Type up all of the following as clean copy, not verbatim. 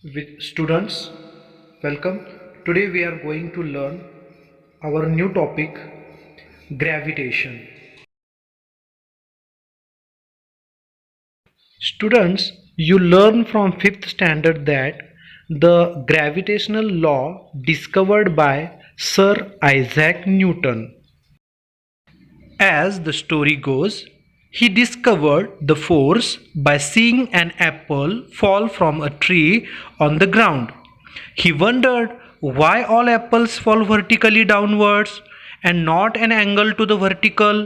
With students, welcome. Today we are going to learn our new topic, gravitation. Students, you learn from 5th standard that the gravitational law discovered by Sir Isaac Newton. As the story goes, he discovered the force by seeing an apple fall from a tree on the ground. He wondered why all apples fall vertically downwards and not an angle to the vertical.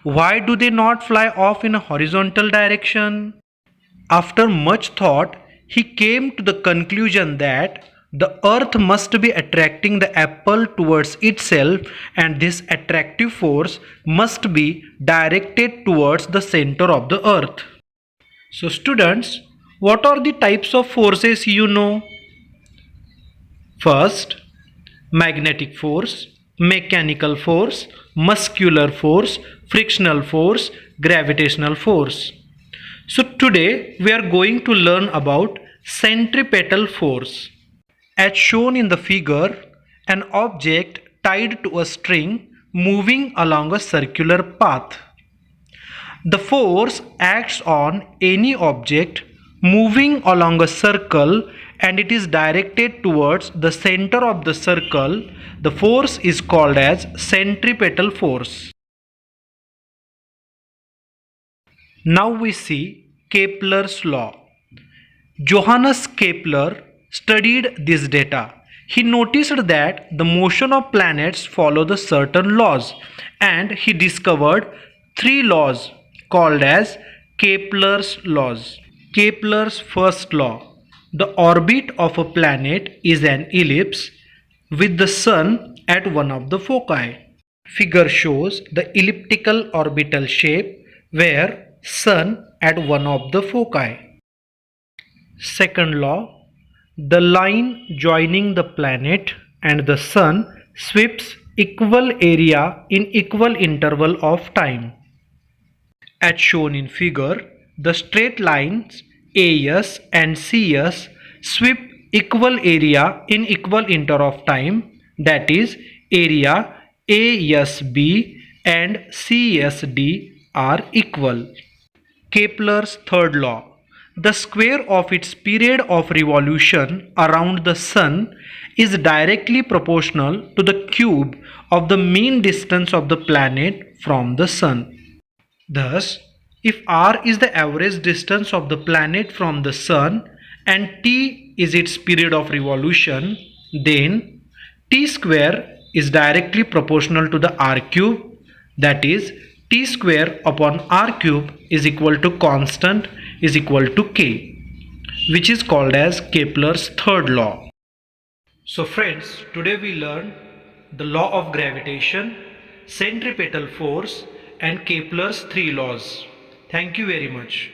Why do they not fly off in a horizontal direction? After much thought, he came to the conclusion that the earth must be attracting the apple towards itself, and this attractive force must be directed towards the center of the earth. So students, what are the types of forces you know? First, magnetic force, mechanical force, muscular force, frictional force, gravitational force. So today we are going to learn about centripetal force. As shown in the figure, an object tied to a string moving along a circular path. The force acts on any object moving along a circle and it is directed towards the center of the circle. The force is called as centripetal force. Now we see Kepler's law. Johannes Kepler studied this data. He noticed that the motion of planets follow the certain laws, and he discovered three laws called as Kepler's laws. Kepler's first law: the orbit of a planet is an ellipse with the sun at one of the foci. Figure shows the elliptical orbital shape where sun at one of the foci. Second law: the line joining the planet and the sun sweeps equal area in equal interval of time. As shown in figure, the straight lines AS and CS sweep equal area in equal interval of time, that is, area ASB and CSD are equal. Kepler's third law: the square of its period of revolution around the sun is directly proportional to the cube of the mean distance of the planet from the sun. Thus, if r is the average distance of the planet from the sun and t is its period of revolution, then t square is directly proportional to the r cube, that is, t square upon r cube is equal to constant is equal to k, which is called as Kepler's third law. So friends, today we learned the law of gravitation, centripetal force and Kepler's three laws. Thank you very much.